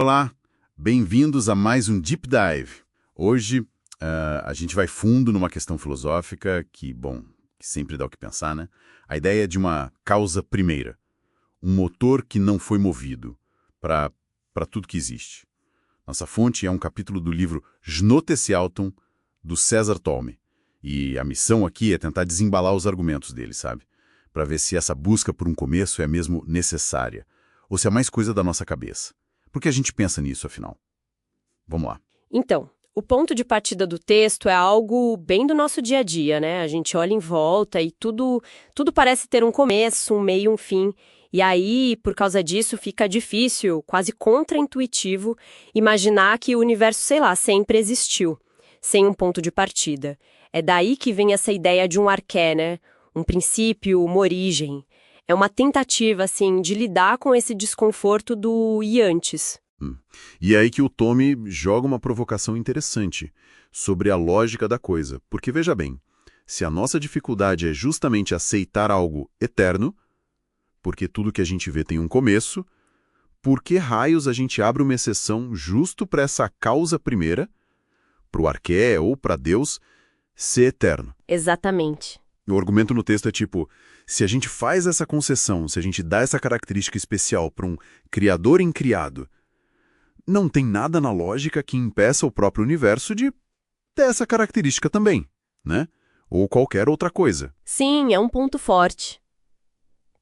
Olá, bem-vindos a mais um Deep Dive. Hoje a gente vai fundo numa questão filosófica que sempre dá o que pensar, né? A ideia de uma causa primeira, um motor que não foi movido para tudo que existe. Nossa fonte é um capítulo do livro Gnotes Auton, do César Tolme. E a missão aqui é tentar desembalar os argumentos dele, sabe? Para ver se essa busca por um começo é mesmo necessária, ou se é mais coisa da nossa cabeça. Por que a gente pensa nisso, afinal? Vamos lá. Então, o ponto de partida do texto é algo bem do nosso dia a dia, né? A gente olha em volta e tudo parece ter um começo, um meio, um fim. E aí, por causa disso, fica difícil, quase contraintuitivo, imaginar que o universo, sempre existiu, sem um ponto de partida. É daí que vem essa ideia de um arqué, né? Um princípio, uma origem. É uma tentativa, de lidar com esse desconforto do e antes. E é aí que o Tome joga uma provocação interessante sobre a lógica da coisa. Porque, veja bem, se a nossa dificuldade é justamente aceitar algo eterno, porque tudo que a gente vê tem um começo, por que raios a gente abre uma exceção justo para essa causa primeira, para o arqué ou para Deus, ser eterno? Exatamente. O argumento no texto é tipo, se a gente faz essa concessão, se a gente dá essa característica especial para um criador incriado, não tem nada na lógica que impeça o próprio universo de ter essa característica também, né? Ou qualquer outra coisa. Sim, é um ponto forte.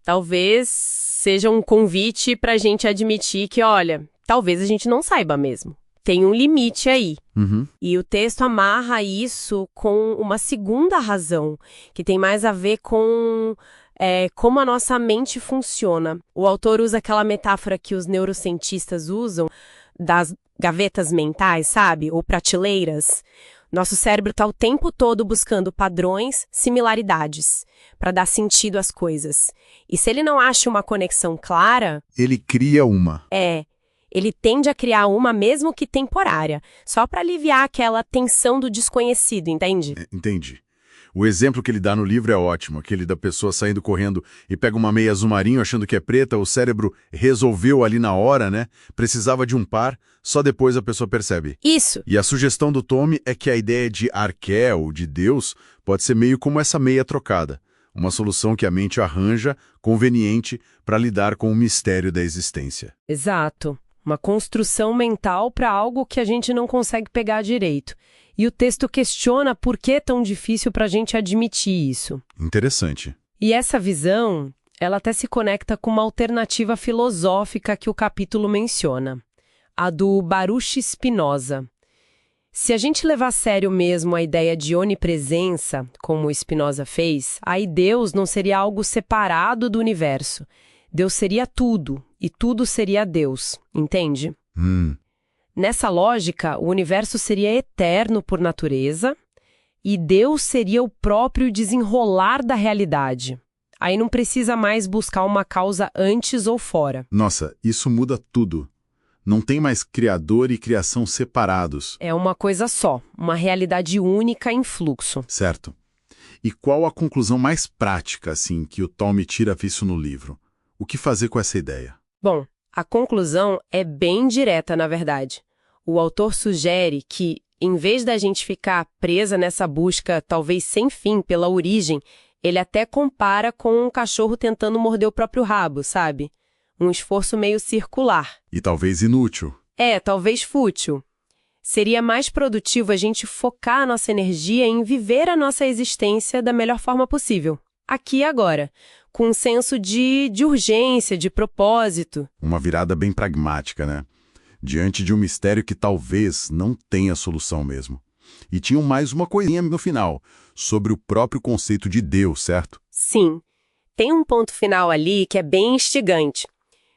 Talvez seja um convite para a gente admitir que, olha, talvez a gente não saiba mesmo. Tem um limite aí. E o texto amarra isso com uma segunda razão, que tem mais a ver com como a nossa mente funciona. O autor usa aquela metáfora que os neurocientistas usam das gavetas mentais, sabe? Ou prateleiras. Nosso cérebro está o tempo todo buscando padrões, similaridades, para dar sentido às coisas. E se ele não acha uma conexão clara... Ele cria uma. Ele tende a criar uma, mesmo que temporária, só para aliviar aquela tensão do desconhecido, entende? Entendi. O exemplo que ele dá no livro é ótimo, aquele da pessoa saindo correndo e pega uma meia azul marinho achando que é preta, o cérebro resolveu ali na hora, né? Precisava de um par, só depois a pessoa percebe. Isso. E a sugestão do Tome é que a ideia de arqué, ou de Deus, pode ser meio como essa meia trocada. Uma solução que a mente arranja, conveniente, para lidar com o mistério da existência. Exato. Uma construção mental para algo que a gente não consegue pegar direito. E o texto questiona por que é tão difícil para a gente admitir isso. Interessante. E essa visão, ela até se conecta com uma alternativa filosófica que o capítulo menciona, a do Baruch Spinoza. Se a gente levar a sério mesmo a ideia de onipresença, como Spinoza fez, aí Deus não seria algo separado do universo. Deus seria tudo, e tudo seria Deus, entende? Nessa lógica, o universo seria eterno por natureza e Deus seria o próprio desenrolar da realidade. Aí não precisa mais buscar uma causa antes ou fora. Nossa, isso muda tudo. Não tem mais criador e criação separados. É uma coisa só, uma realidade única em fluxo. Certo. E qual a conclusão mais prática, que o Tome tira disso no livro? O que fazer com essa ideia? Bom, a conclusão é bem direta, na verdade. O autor sugere que, em vez da gente ficar presa nessa busca, talvez sem fim, pela origem, ele até compara com um cachorro tentando morder o próprio rabo, sabe? Um esforço meio circular. E talvez inútil. Talvez fútil. Seria mais produtivo a gente focar a nossa energia em viver a nossa existência da melhor forma possível. Aqui e agora. Com um senso de urgência, de propósito. Uma virada bem pragmática, né? Diante de um mistério que talvez não tenha solução mesmo. E tinha mais uma coisinha no final, sobre o próprio conceito de Deus, certo? Sim. Tem um ponto final ali que é bem instigante.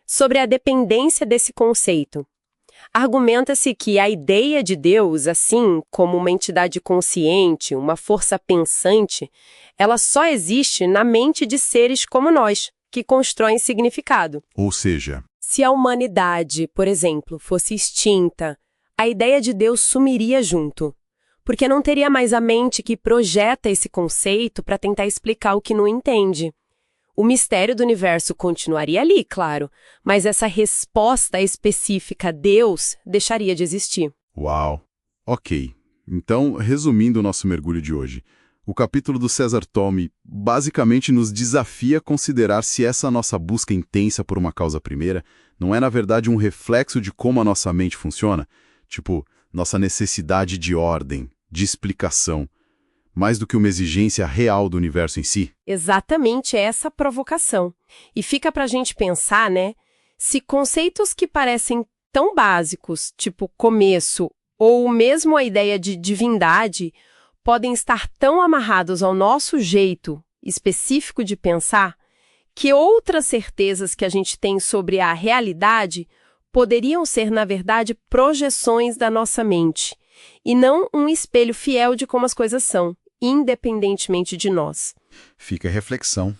Sobre a dependência desse conceito. Argumenta-se que a ideia de Deus, assim como uma entidade consciente, uma força pensante, ela só existe na mente de seres como nós, que constroem significado. Ou seja, se a humanidade, por exemplo, fosse extinta, a ideia de Deus sumiria junto, porque não teria mais a mente que projeta esse conceito para tentar explicar o que não entende. O mistério do universo continuaria ali, claro, mas essa resposta específica, Deus, deixaria de existir. Uau! Ok. Então, resumindo o nosso mergulho de hoje, o capítulo do César Tomme basicamente nos desafia a considerar se essa nossa busca intensa por uma causa primeira não é, na verdade, um reflexo de como a nossa mente funciona, tipo, nossa necessidade de ordem, de explicação, mais do que uma exigência real do universo em si. Exatamente essa provocação. E fica pra gente pensar, né? Se conceitos que parecem tão básicos, tipo começo, ou mesmo a ideia de divindade, podem estar tão amarrados ao nosso jeito específico de pensar, que outras certezas que a gente tem sobre a realidade poderiam ser, na verdade, projeções da nossa mente, e não um espelho fiel de como as coisas são, independentemente de nós. Fica a reflexão.